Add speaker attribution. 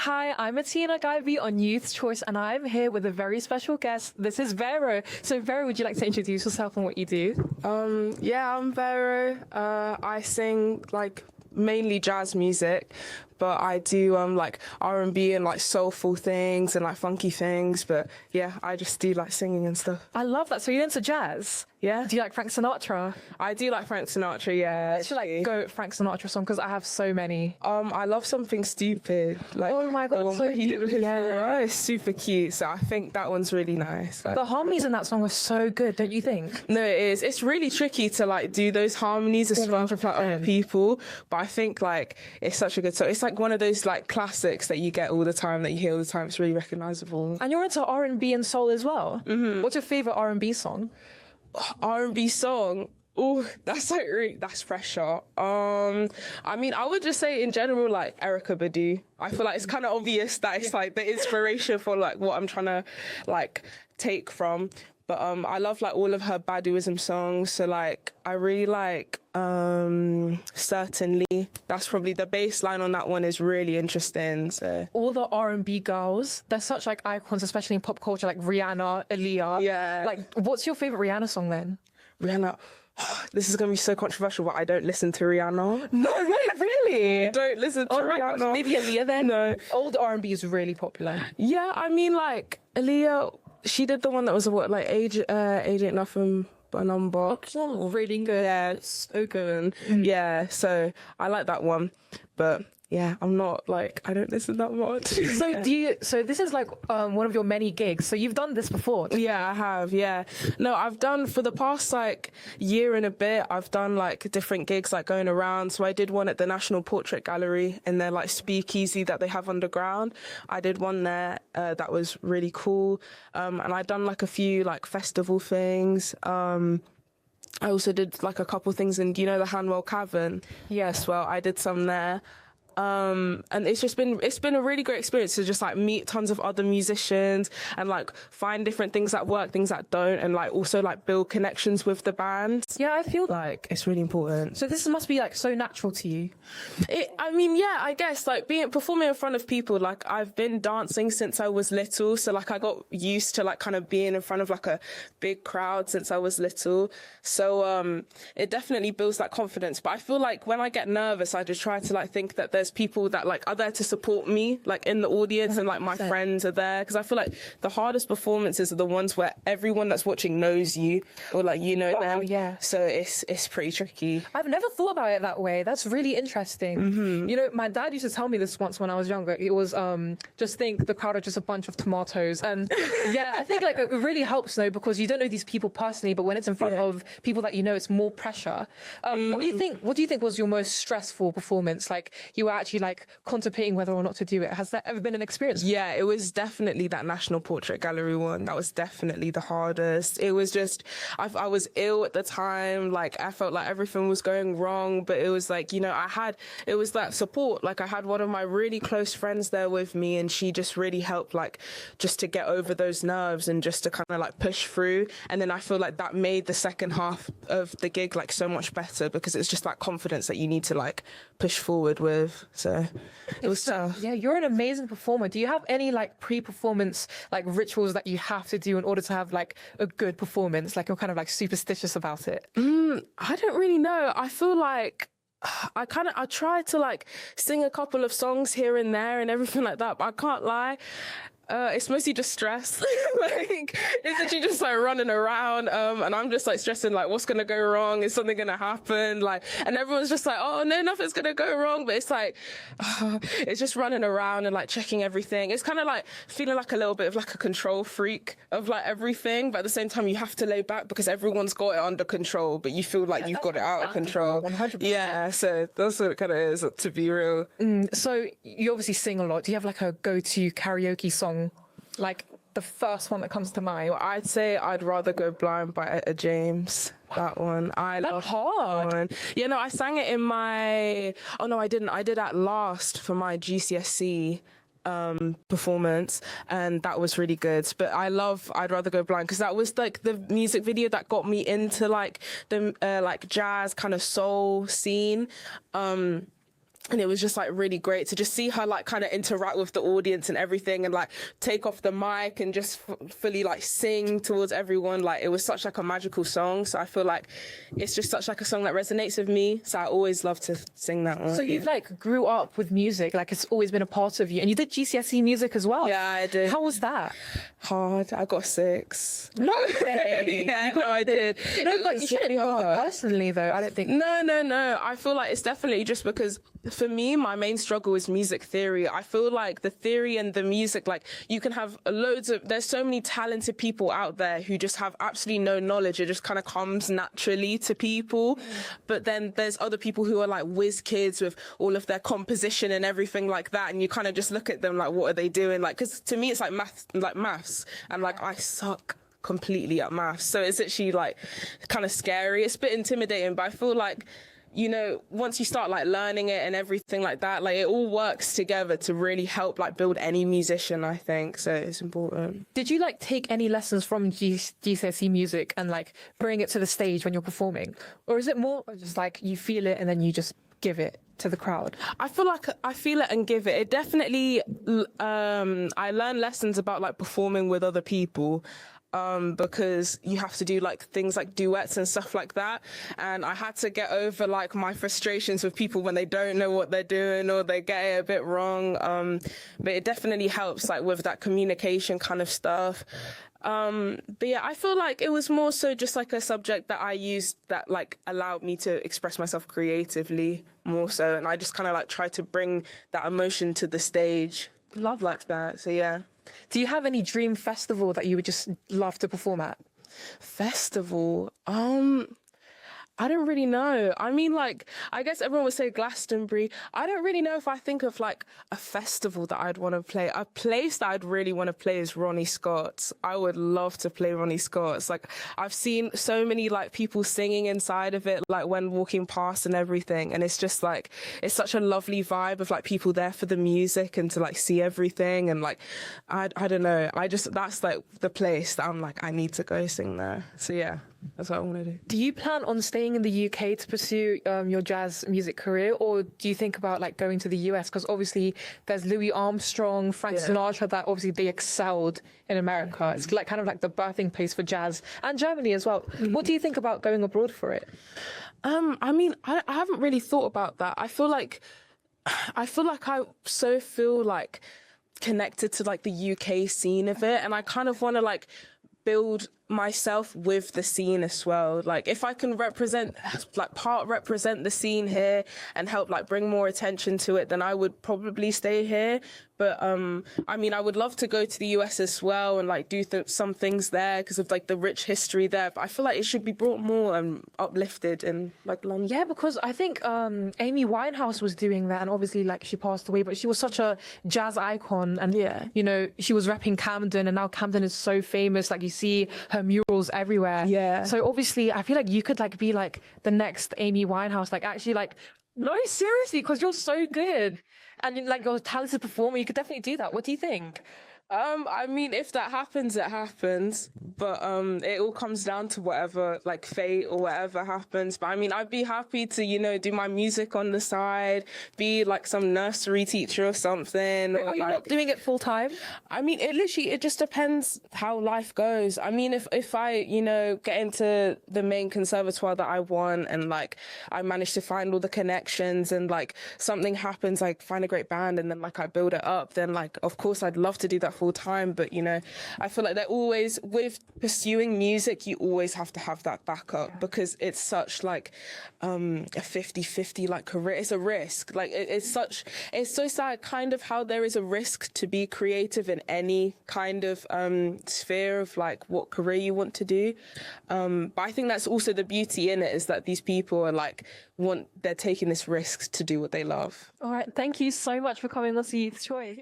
Speaker 1: Hi, I'm Atina Gaibi on Youth's Choice, and I'm here with a very special guest. This is Vero. So, Vero, would you like to introduce yourself and what you do?
Speaker 2: Yeah, I'm Vero. I sing like mainly jazz music, but I do like R&B and like soulful things and like funky things. But yeah, I just do like singing and stuff.
Speaker 1: I love that. So you're into jazz?
Speaker 2: Yeah.
Speaker 1: Do you like Frank Sinatra?
Speaker 2: I do like Frank Sinatra, yeah.
Speaker 1: Should I go Frank Sinatra song? Because I have so many.
Speaker 2: I love Something Stupid. Like,
Speaker 1: oh my God, so cute.
Speaker 2: Yeah, it's super cute. So I think that one's really nice. Like,
Speaker 1: the harmonies in that song are so good, don't you think?
Speaker 2: no, it is. It's really tricky to like do those harmonies as well with like other people. But I think like it's such a good song. It's like one of those like classics that you get all the time, that you hear all the time. It's really recognizable.
Speaker 1: And you're into R&B and soul as well. Mm-hmm. What's your favorite R&B song?
Speaker 2: R&B song. Oh, that's like really, that's pressure. I mean, I would just say in general, like Erykah Badu. I feel like it's kind of obvious that it's like the inspiration for like what I'm trying to like take from. But I love like all of her Baduism songs. So like I really like Certainly. That's probably the bass line on that one is really interesting. So
Speaker 1: all the R&B girls, they're such like icons, especially in pop culture, like Rihanna, Aaliyah.
Speaker 2: Yeah.
Speaker 1: Like, what's your favorite Rihanna song then?
Speaker 2: Rihanna. This is going to be so controversial, but I don't listen to Rihanna.
Speaker 1: No, really?
Speaker 2: Don't listen to Rihanna.
Speaker 1: Maybe Aaliyah then?
Speaker 2: No.
Speaker 1: Old R&B is really popular.
Speaker 2: Yeah, I mean, like, Aaliyah, she did the one that was, what, like, Age Ain't Nothing But a Number.
Speaker 1: Oh, really good.
Speaker 2: Yeah, it's so good. Yeah, so I like that one. But yeah, I'm not like, I don't listen that much.
Speaker 1: So this is like one of your many gigs. So you've done this before?
Speaker 2: Yeah, I have. Yeah. No, I've done for the past like year and a bit, I've done like different gigs like going around. So I did one at the National Portrait Gallery in their like speakeasy that they have underground. I did one there that was really cool. And I've done like a few like festival things. I also did like a couple things in, you know, the Hanwell Cavern? Yes, well, I did some there. And it's been a really great experience to just like meet tons of other musicians and like find different things that work, things that don't, and like also like build connections with the band.
Speaker 1: Yeah, I feel
Speaker 2: like it's really important.
Speaker 1: So this must be like so natural to you.
Speaker 2: I mean, yeah, I guess like performing in front of people, like I've been dancing since I was little. So like I got used to like kind of being in front of like a big crowd since I was little. So, it definitely builds that confidence. But I feel like when I get nervous, I just try to like think that there's people that like are there to support me, like in the audience, and like my friends are there, because I feel like the hardest performances are the ones where everyone that's watching knows you, or like you know them.
Speaker 1: Yeah.
Speaker 2: So it's pretty tricky.
Speaker 1: I've never thought about it that way. That's really interesting. Mm-hmm. You know, my dad used to tell me this once when I was younger. It was just think the crowd are just a bunch of tomatoes, and yeah, I think like it really helps though, because you don't know these people personally, but when it's in front of people that you know, it's more pressure. What do you think? What do you think was your most stressful performance? Like you were actually like contemplating whether or not to do it. Has that ever been an experience?
Speaker 2: Yeah, it was definitely that National Portrait Gallery one. That was definitely the hardest. It was just, I was ill at the time. Like I felt like everything was going wrong, but it was like, you know, it was that support. Like I had one of my really close friends there with me, and she just really helped, like just to get over those nerves and just to kind of like push through. And then I feel like that made the second half of the gig like so much better, because it's just that confidence that you need to like push forward with. So it was tough.
Speaker 1: Yeah, you're an amazing performer. Do you have any like pre-performance like rituals that you have to do in order to have like a good performance? Like you're kind of like superstitious about it?
Speaker 2: I don't really know. I feel like I try to like sing a couple of songs here and there and everything like that, but I can't lie. It's mostly just stress. Like it's literally just like running around, and I'm just like stressing like what's gonna go wrong? Is something gonna happen? Like, and everyone's just like, oh no, nothing's gonna go wrong. But it's like, it's just running around and like checking everything. It's kind of like feeling like a little bit of like a control freak of like everything, but at the same time you have to lay back because everyone's got it under control, but you feel like you've got it out of control.
Speaker 1: 100%.
Speaker 2: Yeah, so that's what it kind of is, to be real.
Speaker 1: So you obviously sing a lot. Do you have like a go-to karaoke song? Like the first one that comes to mind?
Speaker 2: Well, I'd say I'd Rather Go Blind by Etta James. That one.
Speaker 1: That's hard.
Speaker 2: That one. Yeah, no, I sang it in my... Oh, no, I didn't. I did at last for my GCSE performance, and that was really good. But I love I'd Rather Go Blind because that was like the music video that got me into like the like jazz kind of soul scene. And it was just like really great to just see her like kind of interact with the audience and everything, and like take off the mic and just fully like sing towards everyone. Like it was such like a magical song. So I feel like it's just such like a song that resonates with me. So I always love to sing that one.
Speaker 1: So you've like grew up with music, like it's always been a part of you, and you did GCSE music as well.
Speaker 2: Yeah, I did.
Speaker 1: How was that?
Speaker 2: Hard. I got 6.
Speaker 1: No way.
Speaker 2: Yeah, no, I did.
Speaker 1: No,
Speaker 2: It
Speaker 1: but
Speaker 2: was
Speaker 1: you shouldn't
Speaker 2: really hard.
Speaker 1: personally though. I don't think.
Speaker 2: No. I feel like it's definitely just because for me, my main struggle is music theory. I feel like the theory and the music, like you can have there's so many talented people out there who just have absolutely no knowledge. It just kind of comes naturally to people. But then there's other people who are like whiz kids with all of their composition and everything like that. And you kind of just look at them like, what are they doing? Like, cause to me, it's like maths. And like, I suck completely at maths. So it's actually like kind of scary. It's a bit intimidating, but I feel like, you know, once you start like learning it and everything like that, like it all works together to really help like build any musician, I think. So it's important.
Speaker 1: Did you like take any lessons from GCSE music and like bring it to the stage when you're performing? Or is it more just like you feel it and then you just give it to the crowd?
Speaker 2: I feel like I feel it and give it. It definitely, I learned lessons about like performing with other people. Because you have to do like things like duets and stuff like that. And I had to get over like my frustrations with people when they don't know what they're doing or they get it a bit wrong. But it definitely helps like with that communication kind of stuff. But yeah, I feel like it was more so just like a subject that I used that like allowed me to express myself creatively more so. And I just kind of like tried to bring that emotion to the stage. Love like that. So yeah.
Speaker 1: Do you have any dream festival that you would just love to perform at?
Speaker 2: Festival? I don't really know. I mean, like, I guess everyone would say Glastonbury. I don't really know if I think of like a festival that I'd want to play. A place that I'd really want to play is Ronnie Scott's. I would love to play Ronnie Scott's. Like, I've seen so many like people singing inside of it, like when walking past and everything. And it's just like, it's such a lovely vibe of like people there for the music and to like see everything. And like, I don't know. That's like the place that I'm like, I need to go sing there. So yeah. That's what I want to do.
Speaker 1: Do you plan on staying in the UK to pursue your jazz music career, or do you think about like going to the US? Because obviously there's Louis Armstrong, Frank Sinatra, that obviously they excelled in America. It's like kind of like the birthing place for jazz, and Germany as well. What do you think about going abroad for it?
Speaker 2: I mean, I haven't really thought about that. I feel like I feel like connected to like the UK scene of it, and I kind of want to like build myself with the scene as well. Like if I can represent the scene here and help like bring more attention to it, then I would probably stay here. But I mean, I would love to go to the US as well and like do some things there because of like the rich history there. But I feel like it should be brought more and uplifted in like London.
Speaker 1: Yeah, because I think Amy Winehouse was doing that, and obviously like she passed away, but she was such a jazz icon, and you know, she was repping Camden, and now Camden is so famous. Like you see her murals everywhere.
Speaker 2: Yeah.
Speaker 1: So obviously, I feel like you could like be like the next Amy Winehouse. Like actually, like no, seriously, because you're so good and like you're a talented performer. You could definitely do that. What do you think?
Speaker 2: I mean, if that happens, it happens. But it all comes down to whatever, like fate or whatever happens. But I mean, I'd be happy to, you know, do my music on the side, be like some nursery teacher or something.
Speaker 1: Are you not doing it full time?
Speaker 2: I mean, it just depends how life goes. I mean, if I, you know, get into the main conservatoire that I want and like I manage to find all the connections and like something happens, like find a great band and then like I build it up, then like, of course, I'd love to do that full time. But, you know, I feel like they're always, with pursuing music, you always have to have that backup because it's such like a 50-50 like career. It's a risk. Like it's so sad kind of how there is a risk to be creative in any kind of sphere of like what career you want to do. But I think that's also the beauty in it, is that these people are like they're taking this risk to do what they love.
Speaker 1: All right, thank you so much for coming on Youth's Choice.